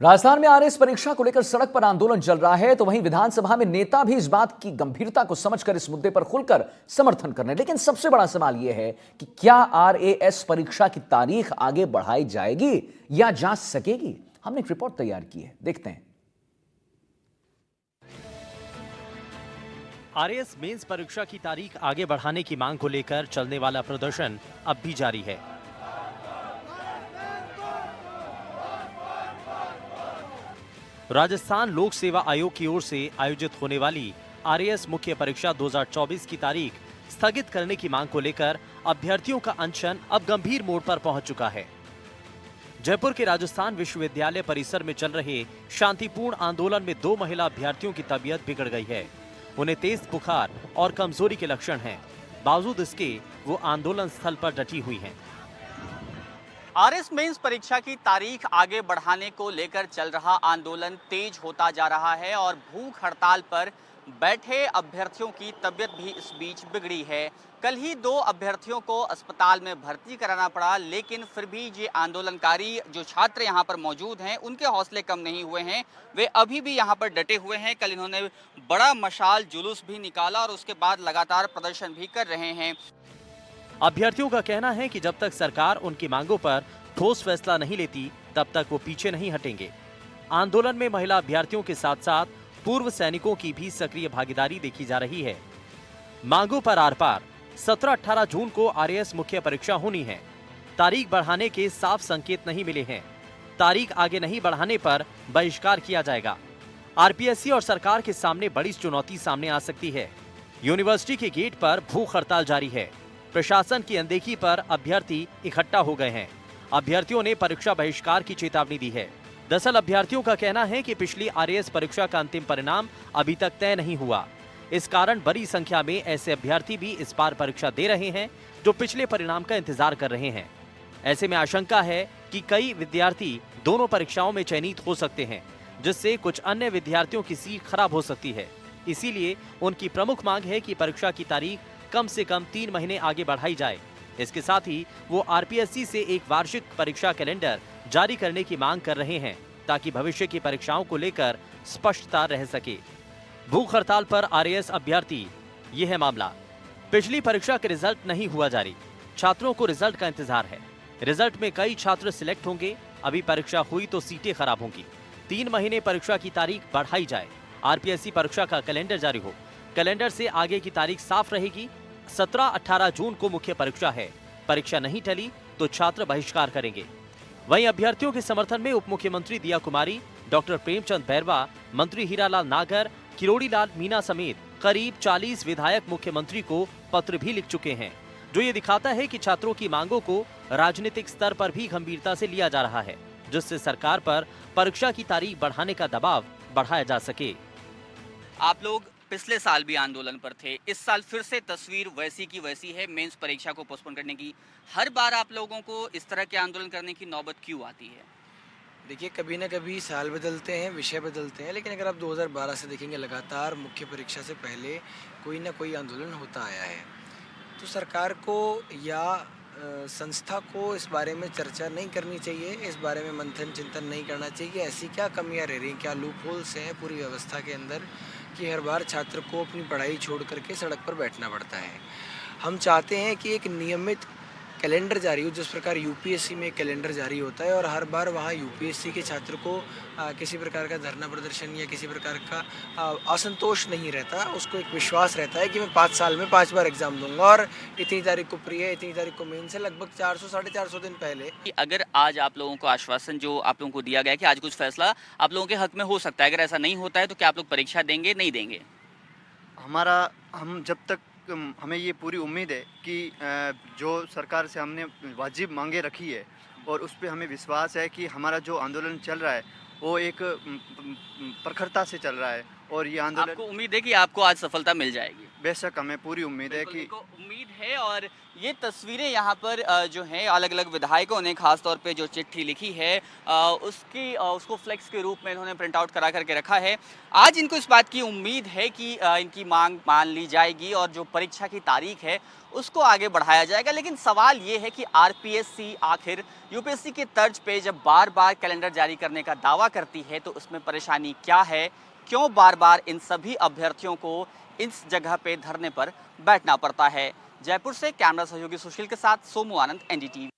राजस्थान में आरएएस परीक्षा को लेकर सड़क पर आंदोलन चल रहा है, तो वहीं विधानसभा में नेता भी इस बात की गंभीरता को समझकर इस मुद्दे पर खुलकर समर्थन कर रहे हैं। लेकिन सबसे बड़ा सवाल यह है कि क्या आरएएस परीक्षा की तारीख आगे बढ़ाई जाएगी या जा सकेगी। हमने एक रिपोर्ट तैयार की है, देखते हैं। आरएएस मेंस परीक्षा की तारीख आगे बढ़ाने की मांग को लेकर चलने वाला प्रदर्शन अब भी जारी है। राजस्थान लोक सेवा आयोग की ओर से आयोजित होने वाली आरएएस मुख्य परीक्षा 2024 की तारीख स्थगित करने की मांग को लेकर अभ्यर्थियों का अनशन अब गंभीर मोड़ पर पहुंच चुका है। जयपुर के राजस्थान विश्वविद्यालय परिसर में चल रहे शांतिपूर्ण आंदोलन में 2 महिला अभ्यर्थियों की तबीयत बिगड़ गई है। उन्हें तेज बुखार और कमजोरी के लक्षण हैं। बावजूद इसके वो आंदोलन स्थल पर डटी हुई हैं। आरएएस मेंस परीक्षा की तारीख आगे बढ़ाने को लेकर चल रहा आंदोलन तेज होता जा रहा है और भूख हड़ताल पर बैठे अभ्यर्थियों की तबीयत भी इस बीच बिगड़ी है। कल ही 2 अभ्यर्थियों को अस्पताल में भर्ती कराना पड़ा, लेकिन फिर भी ये आंदोलनकारी जो छात्र यहाँ पर मौजूद हैं उनके हौसले कम नहीं हुए हैं। वे अभी भी यहाँ पर डटे हुए हैं। कल इन्होंने बड़ा मशाल जुलूस भी निकाला और उसके बाद लगातार प्रदर्शन भी कर रहे हैं। अभ्यर्थियों का कहना है कि जब तक सरकार उनकी मांगों पर ठोस फैसला नहीं लेती तब तक वो पीछे नहीं हटेंगे। आंदोलन में महिला अभ्यर्थियों के साथ साथ पूर्व सैनिकों की भी सक्रिय भागीदारी देखी जा रही है। मांगों पर आर पार 17-18 जून को आरएएस मुख्य परीक्षा होनी है। तारीख बढ़ाने के साफ संकेत नहीं मिले हैं। तारीख आगे नहीं बढ़ाने पर बहिष्कार किया जाएगा। आरपीएससी और सरकार के सामने बड़ी चुनौती सामने आ सकती है। यूनिवर्सिटी के गेट पर भूख हड़ताल जारी है। प्रशासन की अनदेखी पर अभ्यर्थी इकट्ठा हो गए हैं। अभ्यर्थियों ने परीक्षा बहिष्कार की चेतावनी दी है। दरअसल अभ्यर्थियों का कहना है कि पिछली आरएएस परीक्षा का अंतिम परिणाम अभी तक तय नहीं हुआ। इस कारण बड़ी संख्या में ऐसे अभ्यर्थी भी इस बार परीक्षा दे रहे हैं जो पिछले परिणाम का इंतजार कर रहे हैं। ऐसे में आशंका है कि कई विद्यार्थी दोनों परीक्षाओं में चयनित हो सकते हैं, जिससे कुछ अन्य विद्यार्थियों की सीट खराब हो सकती है। इसीलिए उनकी प्रमुख मांग है कि परीक्षा की तारीख कम से कम 3 महीने आगे बढ़ाई जाए। इसके साथ ही वो आरपीएससी से एक वार्षिक परीक्षा कैलेंडर जारी करने की मांग कर रहे हैं, ताकि भविष्य की परीक्षाओं को लेकर स्पष्टता रह सके। भूख हड़ताल पर आरएएस अभ्यर्थी, ये है मामला। पिछली परीक्षा के रिजल्ट नहीं हुआ जारी। छात्रों को रिजल्ट का इंतजार है। रिजल्ट में कई छात्र सिलेक्ट होंगे। अभी परीक्षा हुई तो सीटें खराब होंगी। 3 महीने परीक्षा की तारीख बढ़ाई जाए। आरपीएससी परीक्षा का कैलेंडर जारी हो। कैलेंडर से आगे की तारीख साफ रहेगी। 17-18 जून को मुख्य परीक्षा है। परीक्षा नहीं टली तो छात्र बहिष्कार करेंगे। वहीं अभ्यर्थियों के समर्थन में उप मुख्यमंत्री दिया कुमारी, डॉक्टर प्रेमचंद बैरवा, मंत्री हीरालाल नागर, किरोड़ी लाल मीणा समेत करीब 40 विधायक मुख्यमंत्री को पत्र भी लिख चुके हैं, जो ये दिखाता है कि छात्रों की मांगों को राजनीतिक स्तर पर भी गंभीरता से लिया जा रहा है, जिससे सरकार पर परीक्षा की तारीख बढ़ाने का दबाव बढ़ाया जा सके। आप लोग पिछले साल भी आंदोलन पर थे, इस साल फिर से तस्वीर वैसी की वैसी है मेंस परीक्षा को पोस्टपोन करने की। हर बार आप लोगों को इस तरह के आंदोलन करने की नौबत क्यों आती है? देखिए, कभी ना कभी साल बदलते हैं, विषय बदलते हैं, लेकिन अगर आप 2012 से देखेंगे लगातार मुख्य परीक्षा से पहले कोई ना कोई आंदोलन होता आया है। तो सरकार को या संस्था को इस बारे में चर्चा नहीं करनी चाहिए, इस बारे में मंथन चिंतन नहीं करना चाहिए कि ऐसी क्या कमियां रह रही, क्या लूप होल्स हैं पूरी व्यवस्था के अंदर कि हर बार छात्र को अपनी पढ़ाई छोड़ करके सड़क पर बैठना पड़ता है। हम चाहते हैं कि एक नियमित कैलेंडर जारी हो, जिस प्रकार यूपीएससी में कैलेंडर जारी होता है और हर बार वहाँ यूपीएससी के छात्र को किसी प्रकार का धरना प्रदर्शन या किसी प्रकार का असंतोष नहीं रहता। उसको एक विश्वास रहता है कि मैं 5 साल में 5 बार एग्जाम दूंगा और इतनी तारीख को प्री है, इतनी तारीख को मेन से लगभग 400-450 दिन पहले। अगर आज आप लोगों को आश्वासन जो आप लोगों को दिया गया कि आज कुछ फैसला आप लोगों के हक में हो सकता है, अगर ऐसा नहीं होता है तो क्या आप लोग परीक्षा देंगे, नहीं देंगे? हम जब तक हमें ये पूरी उम्मीद है कि जो सरकार से हमने वाजिब मांगे रखी है और उस पे हमें विश्वास है कि हमारा जो आंदोलन चल रहा है वो एक प्रखरता से चल रहा है और ये आंदोलन आपको उम्मीद है कि आपको आज सफलता मिल जाएगी? बेशक हमें पूरी उम्मीद है बिल्कुल, कि इनको उम्मीद है। और ये तस्वीरें यहाँ पर जो हैं अलग-अलग विधायकों ने खास तौर पे जो चिट्ठी लिखी है उसको फ्लेक्स के रूप में इन्होंने प्रिंट आउट करा करके रखा है। आज इनको इस बात की उम्मीद है कि इनकी मांग मान ली जाएगी और जो परीक्षा की तारीख है उसको आगे बढ़ाया जाएगा। लेकिन सवाल ये है कि आरपीएससी आखिर यूपीएससी के तर्ज पे जब बार-बार कैलेंडर जारी करने का दावा करती है तो उसमें परेशानी क्या है? क्यों बार-बार इन सभी अभ्यर्थियों को इस जगह पे धरने पर बैठना पड़ता है? जयपुर से कैमरा सहयोगी सुशील के साथ सोमू आनंद, एनडीटीवी।